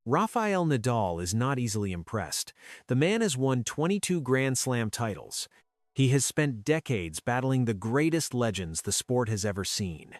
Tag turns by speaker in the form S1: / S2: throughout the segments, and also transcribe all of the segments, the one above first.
S1: Rafael Nadal is not easily impressed. The man has won 22 Grand Slam titles. He has spent decades battling the greatest legends the sport has ever seen.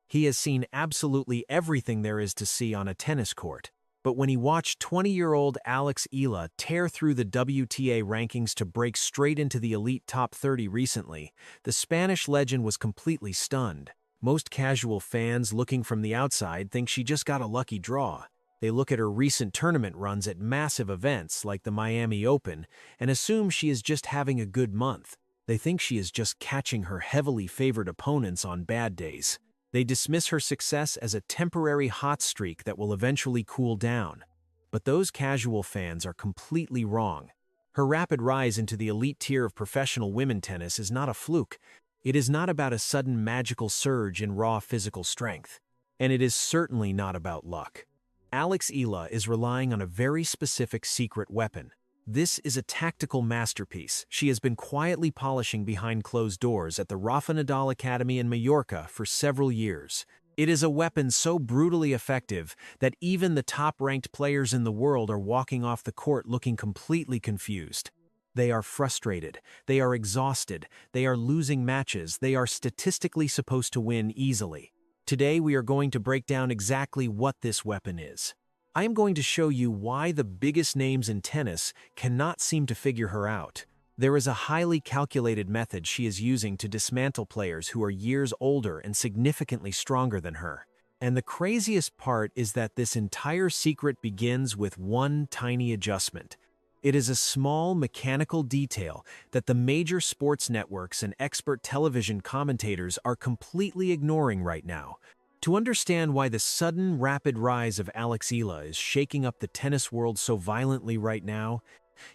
S1: He has seen absolutely everything there is to see on a tennis court. But when he watched 20-year-old Alex Eala tear through the WTA rankings to break straight into the elite top 30 recently, the Spanish legend was completely stunned. Most casual fans looking from the outside think she just got a lucky draw. They look at her recent tournament runs at massive events like the Miami Open and assume she is just having a good month. They think she is just catching her heavily favored opponents on bad days. They dismiss her success as a temporary hot streak that will eventually cool down. But those casual fans are completely wrong. Her rapid rise into the elite tier of professional women tennis is not a fluke. It is not about a sudden magical surge in raw physical strength. And it is certainly not about luck. Alex Eala is relying on a very specific secret weapon. This is a tactical masterpiece she has been quietly polishing behind closed doors at the Rafael Nadal Academy in Mallorca for several years. It is a weapon so brutally effective that even the top-ranked players in the world are walking off the court looking completely confused. They are frustrated, they are exhausted, they are losing matches, they are statistically supposed to win easily. Today we are going to break down exactly what this weapon is. I am going to show you why the biggest names in tennis cannot seem to figure her out. There is a highly calculated method she is using to dismantle players who are years older and significantly stronger than her. And the craziest part is that this entire secret begins with one tiny adjustment. It is a small mechanical detail that the major sports networks and expert television commentators are completely ignoring right now. To understand why the sudden, rapid rise of Alex Eala is shaking up the tennis world so violently right now,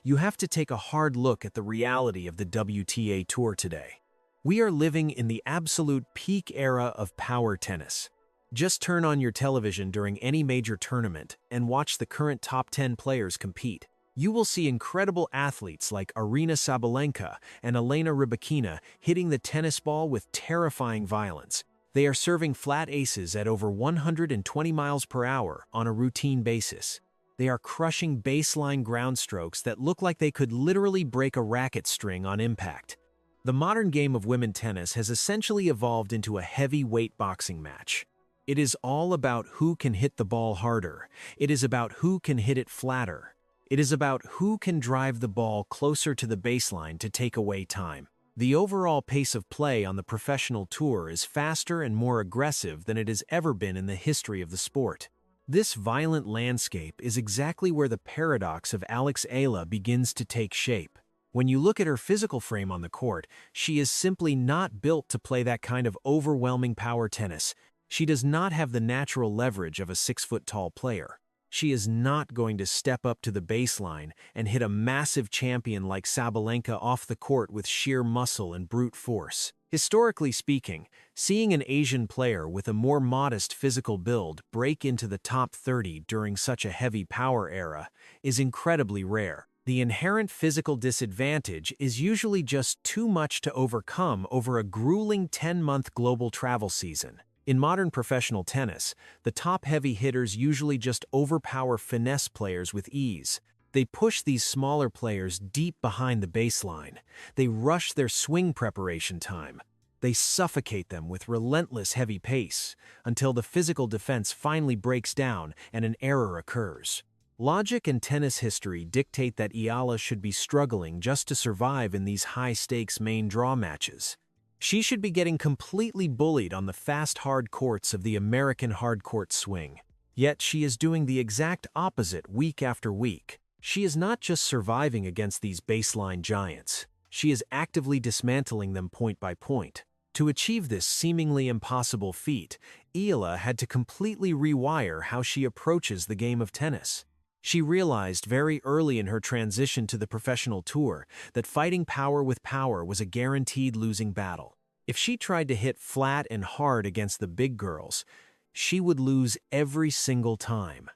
S1: you have to take a hard look at the reality of the WTA Tour today. We are living in the absolute peak era of power tennis. Just turn on your television during any major tournament and watch the current top 10 players compete. You will see incredible athletes like Aryna Sabalenka and Elena Rybakina hitting the tennis ball with terrifying violence. They are serving flat aces at over 120 miles per hour on a routine basis. They are crushing baseline ground strokes that look like they could literally break a racket string on impact. The modern game of women tennis has essentially evolved into a heavyweight boxing match. It is all about who can hit the ball harder. It is about who can hit it flatter. It is about who can drive the ball closer to the baseline to take away time. The overall pace of play on the professional tour is faster and more aggressive than it has ever been in the history of the sport. This violent landscape is exactly where the paradox of Alex Eala begins to take shape. When you look at her physical frame on the court, she is simply not built to play that kind of overwhelming power tennis. She does not have the natural leverage of a 6-foot-tall player. She is not going to step up to the baseline and hit a massive champion like Sabalenka off the court with sheer muscle and brute force. Historically speaking, seeing an Asian player with a more modest physical build break into the top 30 during such a heavy power era is incredibly rare. The inherent physical disadvantage is usually just too much to overcome over a grueling 10-month global travel season. In modern professional tennis, the top heavy hitters usually just overpower finesse players with ease. They push these smaller players deep behind the baseline. They rush their swing preparation time. They suffocate them with relentless heavy pace until the physical defense finally breaks down and an error occurs. Logic and tennis history dictate that Eala should be struggling just to survive in these high-stakes main draw matches. She should be getting completely bullied on the fast hard courts of the American hard court swing. Yet she is doing the exact opposite week after week. She is not just surviving against these baseline giants. She is actively dismantling them point by point. To achieve this seemingly impossible feat, Eala had to completely rewire how she approaches the game of tennis. She realized very early in her transition to the professional tour that fighting power with power was a guaranteed losing battle. If she tried to hit flat and hard against the big girls, she would lose every single time.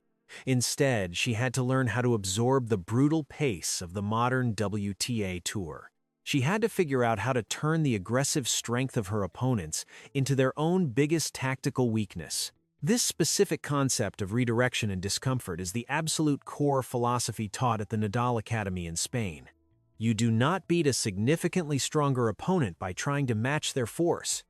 S1: Instead, she had to learn how to absorb the brutal pace of the modern WTA Tour. She had to figure out how to turn the aggressive strength of her opponents into their own biggest tactical weakness. This specific concept of redirection and discomfort is the absolute core philosophy taught at the Nadal Academy in Spain. You do not beat a significantly stronger opponent by trying to match their force.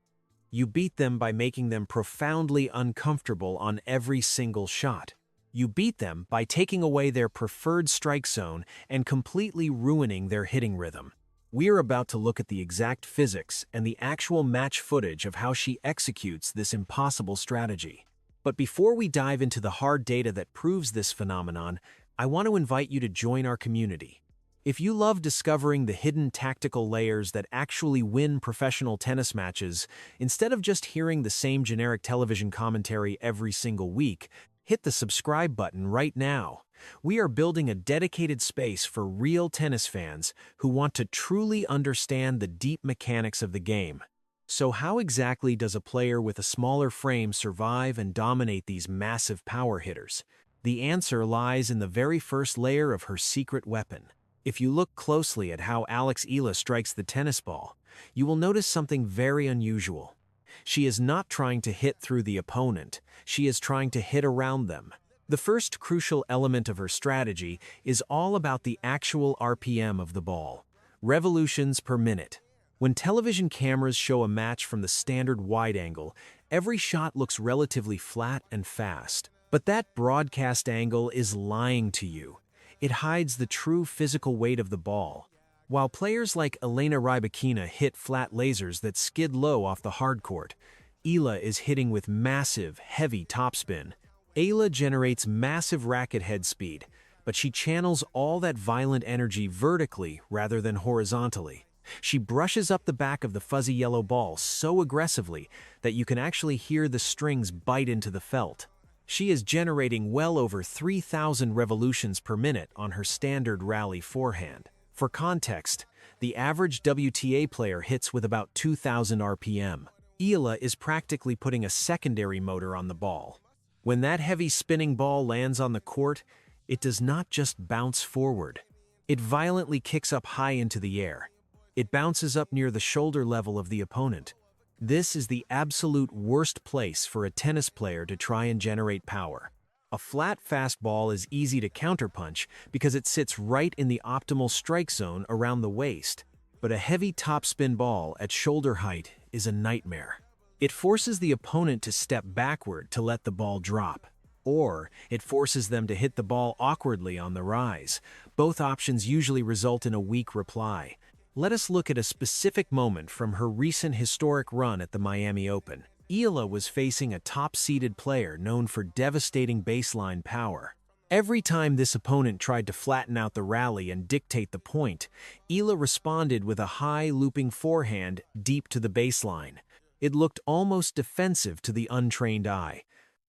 S1: You beat them by making them profoundly uncomfortable on every single shot. You beat them by taking away their preferred strike zone and completely ruining their hitting rhythm. We are about to look at the exact physics and the actual match footage of how she executes this impossible strategy. But before we dive into the hard data that proves this phenomenon, I want to invite you to join our community. If you love discovering the hidden tactical layers that actually win professional tennis matches, instead of just hearing the same generic television commentary every single week, hit the subscribe button right now. We are building a dedicated space for real tennis fans who want to truly understand the deep mechanics of the game. So how exactly does a player with a smaller frame survive and dominate these massive power hitters? The answer lies in the very first layer of her secret weapon. If you look closely at how Alex Eala strikes the tennis ball, you will notice something very unusual. She is not trying to hit through the opponent, she is trying to hit around them. The first crucial element of her strategy is all about the actual RPM of the ball, revolutions per minute. When television cameras show a match from the standard wide angle, every shot looks relatively flat and fast. But that broadcast angle is lying to you. It hides the true physical weight of the ball. While players like Elena Rybakina hit flat lasers that skid low off the hardcourt, Eala is hitting with massive, heavy topspin. Eala generates massive racket head speed, but she channels all that violent energy vertically rather than horizontally. She brushes up the back of the fuzzy yellow ball so aggressively that you can actually hear the strings bite into the felt. She is generating well over 3,000 revolutions per minute on her standard rally forehand. For context, the average WTA player hits with about 2,000 RPM. Eala is practically putting a secondary motor on the ball. When that heavy spinning ball lands on the court, it does not just bounce forward. It violently kicks up high into the air. It bounces up near the shoulder level of the opponent. This is the absolute worst place for a tennis player to try and generate power. A flat fastball is easy to counterpunch because it sits right in the optimal strike zone around the waist. But a heavy topspin ball at shoulder height is a nightmare. It forces the opponent to step backward to let the ball drop, or it forces them to hit the ball awkwardly on the rise. Both options usually result in a weak reply. Let us look at a specific moment from her recent historic run at the Miami Open. Eala was facing a top-seeded player known for devastating baseline power. Every time this opponent tried to flatten out the rally and dictate the point, Eala responded with a high looping forehand deep to the baseline. It looked almost defensive to the untrained eye,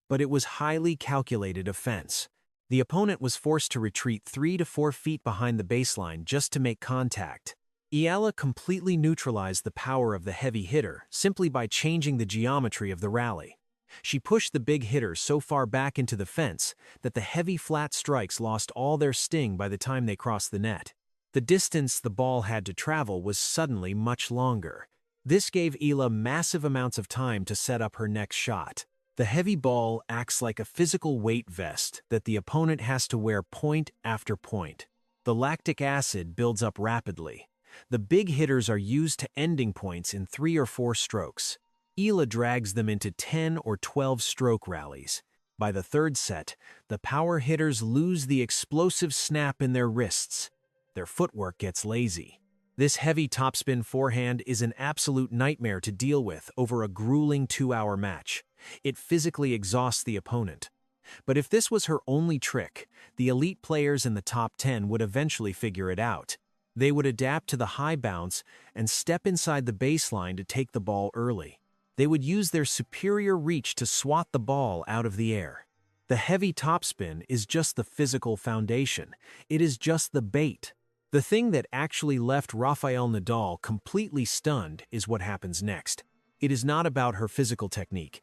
S1: but it was highly calculated offense. The opponent was forced to retreat 3 to 4 feet behind the baseline just to make contact. Eala completely neutralized the power of the heavy hitter simply by changing the geometry of the rally. She pushed the big hitter so far back into the fence that the heavy flat strikes lost all their sting by the time they crossed the net. The distance the ball had to travel was suddenly much longer. This gave Eala massive amounts of time to set up her next shot. The heavy ball acts like a physical weight vest that the opponent has to wear point after point. The lactic acid builds up rapidly. The big hitters are used to ending points in 3 or 4 strokes. Eala drags them into 10 or 12 stroke rallies. By the third set, the power hitters lose the explosive snap in their wrists. Their footwork gets lazy. This heavy topspin forehand is an absolute nightmare to deal with over a grueling 2-hour match. It physically exhausts the opponent. But if this was her only trick, the elite players in the top 10 would eventually figure it out. They would adapt to the high bounce and step inside the baseline to take the ball early. They would use their superior reach to swat the ball out of the air. The heavy topspin is just the physical foundation. It is just the bait. The thing that actually left Rafael Nadal completely stunned is what happens next. It is not about her physical technique.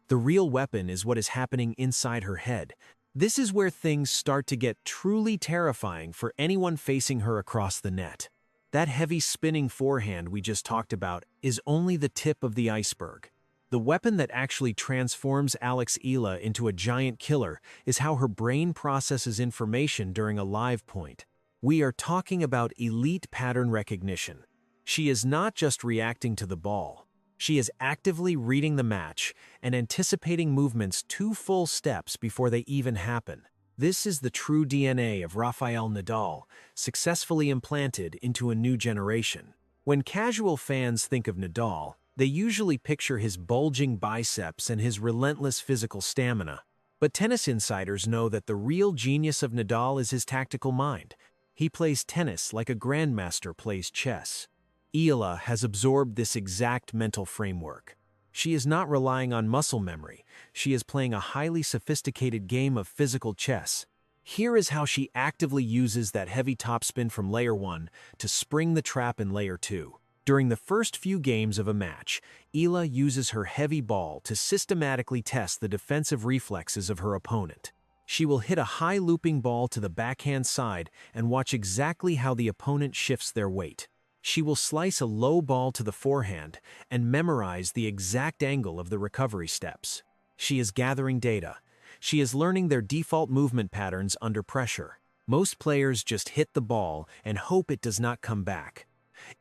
S1: The real weapon is what is happening inside her head. This is where things start to get truly terrifying for anyone facing her across the net. That heavy spinning forehand we just talked about is only the tip of the iceberg. The weapon that actually transforms Alex Eala into a giant killer is how her brain processes information during a live point. We are talking about elite pattern recognition. She is not just reacting to the ball. She is actively reading the match and anticipating movements 2 full steps before they even happen. This is the true DNA of Rafael Nadal, successfully implanted into a new generation. When casual fans think of Nadal, they usually picture his bulging biceps and his relentless physical stamina. But tennis insiders know that the real genius of Nadal is his tactical mind. He plays tennis like a grandmaster plays chess. Eala has absorbed this exact mental framework. She is not relying on muscle memory. She is playing a highly sophisticated game of physical chess. Here is how she actively uses that heavy topspin from layer 1 to spring the trap in layer 2. During the first few games of a match, Eala uses her heavy ball to systematically test the defensive reflexes of her opponent. She will hit a high looping ball to the backhand side and watch exactly how the opponent shifts their weight. She will slice a low ball to the forehand and memorize the exact angle of the recovery steps. She is gathering data. She is learning their default movement patterns under pressure. Most players just hit the ball and hope it does not come back.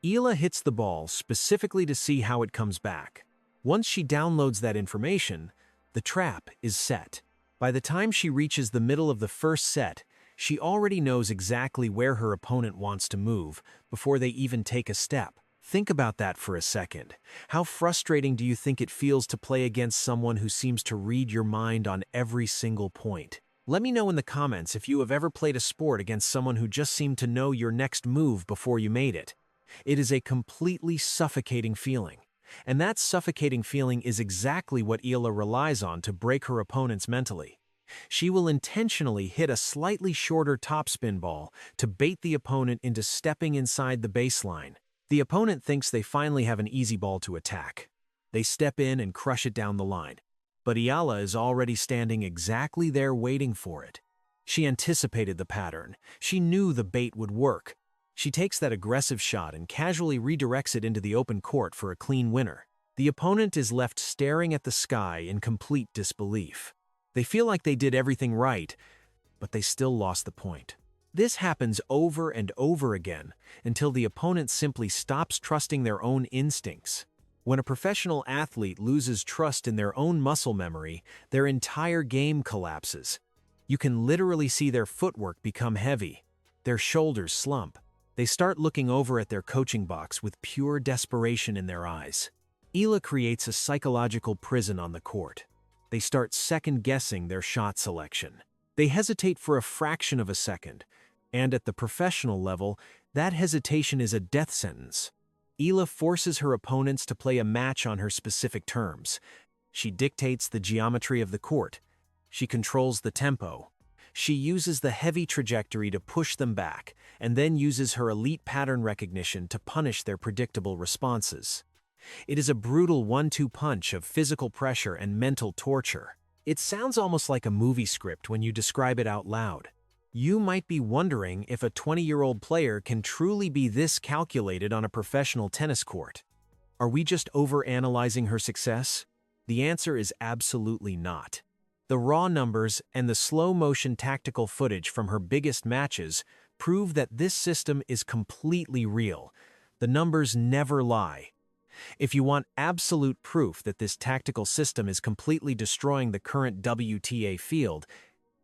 S1: Eala hits the ball specifically to see how it comes back. Once she downloads that information, the trap is set. By the time she reaches the middle of the first set, she already knows exactly where her opponent wants to move before they even take a step. Think about that for a second. How frustrating do you think it feels to play against someone who seems to read your mind on every single point? Let me know in the comments if you have ever played a sport against someone who just seemed to know your next move before you made it. It is a completely suffocating feeling. And that suffocating feeling is exactly what Eala relies on to break her opponents mentally. She will intentionally hit a slightly shorter topspin ball to bait the opponent into stepping inside the baseline. The opponent thinks they finally have an easy ball to attack. They step in and crush it down the line. But Eala is already standing exactly there waiting for it. She anticipated the pattern. She knew the bait would work. She takes that aggressive shot and casually redirects it into the open court for a clean winner. The opponent is left staring at the sky in complete disbelief. They feel like they did everything right, but they still lost the point. This happens over and over again until the opponent simply stops trusting their own instincts. When a professional athlete loses trust in their own muscle memory, their entire game collapses. You can literally see their footwork become heavy, their shoulders slump. They start looking over at their coaching box with pure desperation in their eyes. Eala creates a psychological prison on the court. They start second-guessing their shot selection. They hesitate for a fraction of a second, and at the professional level, that hesitation is a death sentence. Eala forces her opponents to play a match on her specific terms. She dictates the geometry of the court. She controls the tempo. She uses the heavy trajectory to push them back, and then uses her elite pattern recognition to punish their predictable responses. It is a brutal 1-2 punch of physical pressure and mental torture. It sounds almost like a movie script when you describe it out loud. You might be wondering if a 20-year-old player can truly be this calculated on a professional tennis court. Are we just overanalyzing her success? The answer is absolutely not. The raw numbers and the slow-motion tactical footage from her biggest matches prove that this system is completely real. The numbers never lie. If you want absolute proof that this tactical system is completely destroying the current WTA field,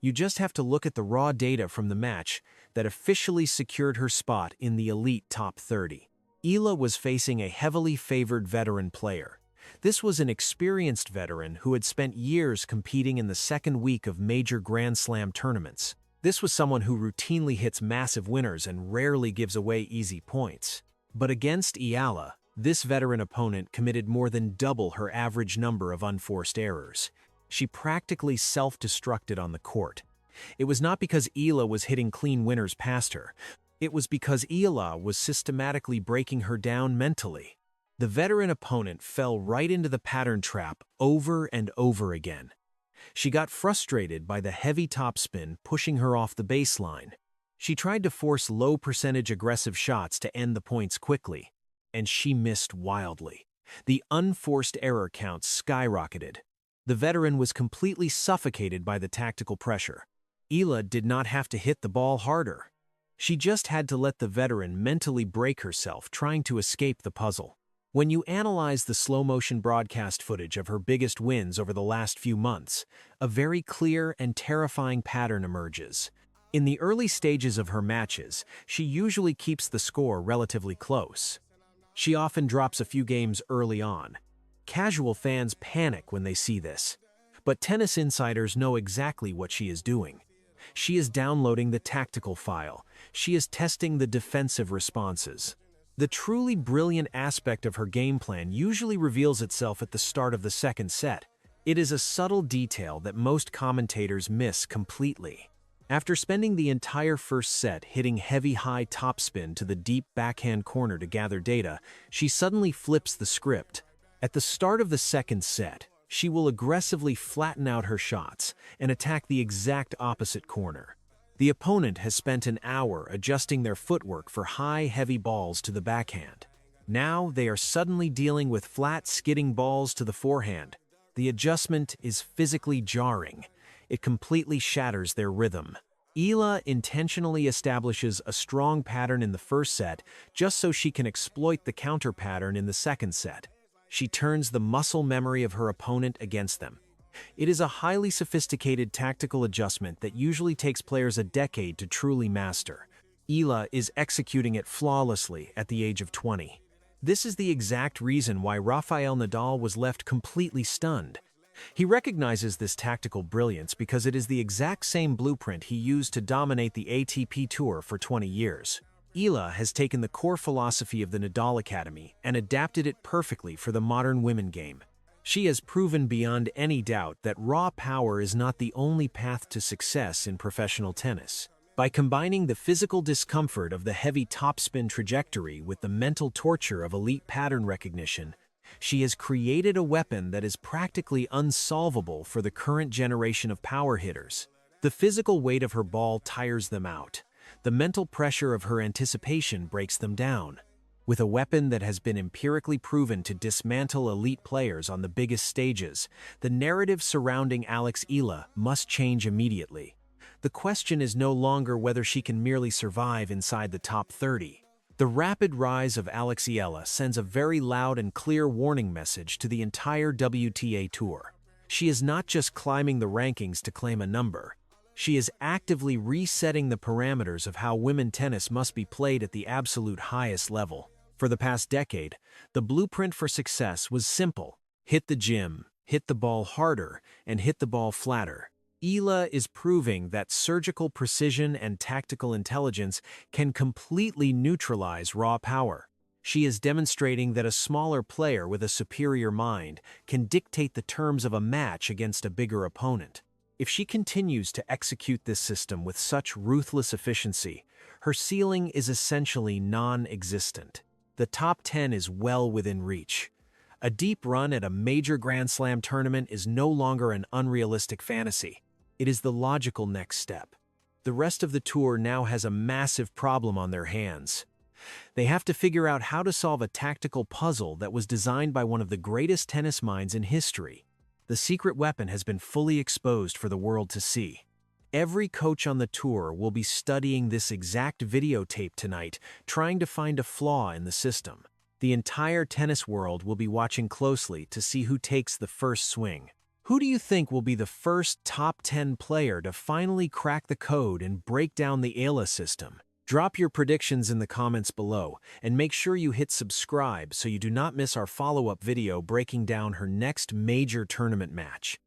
S1: you just have to look at the raw data from the match that officially secured her spot in the elite top 30. Eala was facing a heavily favored veteran player. This was an experienced veteran who had spent years competing in the second week of major Grand Slam tournaments. This was someone who routinely hits massive winners and rarely gives away easy points. But against Eala, this veteran opponent committed more than double her average number of unforced errors. She practically self-destructed on the court. It was not because Eala was hitting clean winners past her. It was because Eala was systematically breaking her down mentally. The veteran opponent fell right into the pattern trap over and over again. She got frustrated by the heavy topspin pushing her off the baseline. She tried to force low-percentage aggressive shots to end the points quickly, and she missed wildly. The unforced error count skyrocketed. The veteran was completely suffocated by the tactical pressure. Eala did not have to hit the ball harder. She just had to let the veteran mentally break herself trying to escape the puzzle. When you analyze the slow-motion broadcast footage of her biggest wins over the last few months, a very clear and terrifying pattern emerges. In the early stages of her matches, she usually keeps the score relatively close. She often drops a few games early on. Casual fans panic when they see this. But tennis insiders know exactly what she is doing. She is downloading the tactical file. She is testing the defensive responses. The truly brilliant aspect of her game plan usually reveals itself at the start of the second set. It is a subtle detail that most commentators miss completely. After spending the entire first set hitting heavy high topspin to the deep backhand corner to gather data, she suddenly flips the script. At the start of the second set, she will aggressively flatten out her shots and attack the exact opposite corner. The opponent has spent an hour adjusting their footwork for high, heavy balls to the backhand. Now they are suddenly dealing with flat, skidding balls to the forehand. The adjustment is physically jarring. It completely shatters their rhythm. Eala intentionally establishes a strong pattern in the first set just so she can exploit the counter pattern in the second set. She turns the muscle memory of her opponent against them. It is a highly sophisticated tactical adjustment that usually takes players a decade to truly master. Eala is executing it flawlessly at the age of 20. This is the exact reason why Rafael Nadal was left completely stunned. He recognizes this tactical brilliance because it is the exact same blueprint he used to dominate the ATP Tour for 20 years. Eala has taken the core philosophy of the Nadal Academy and adapted it perfectly for the modern women game. She has proven beyond any doubt that raw power is not the only path to success in professional tennis. By combining the physical discomfort of the heavy topspin trajectory with the mental torture of elite pattern recognition, she has created a weapon that is practically unsolvable for the current generation of power hitters. The physical weight of her ball tires them out. The mental pressure of her anticipation breaks them down. With a weapon that has been empirically proven to dismantle elite players on the biggest stages, the narrative surrounding Alex Eala must change immediately. The question is no longer whether she can merely survive inside the top 30. The rapid rise of Alex Eala sends a very loud and clear warning message to the entire WTA Tour. She is not just climbing the rankings to claim a number. She is actively resetting the parameters of how women tennis must be played at the absolute highest level. For the past decade, the blueprint for success was simple: hit the gym, hit the ball harder, and hit the ball flatter. Eala is proving that surgical precision and tactical intelligence can completely neutralize raw power. She is demonstrating that a smaller player with a superior mind can dictate the terms of a match against a bigger opponent. If she continues to execute this system with such ruthless efficiency, her ceiling is essentially non-existent. The top 10 is well within reach. A deep run at a major Grand Slam tournament is no longer an unrealistic fantasy. It is the logical next step. The rest of the tour now has a massive problem on their hands. They have to figure out how to solve a tactical puzzle that was designed by one of the greatest tennis minds in history. The secret weapon has been fully exposed for the world to see. Every coach on the tour will be studying this exact videotape tonight, trying to find a flaw in the system. The entire tennis world will be watching closely to see who takes the first swing. Who do you think will be the first top 10 player to finally crack the code and break down the Eala system? Drop your predictions in the comments below, and make sure you hit subscribe so you do not miss our follow-up video breaking down her next major tournament match.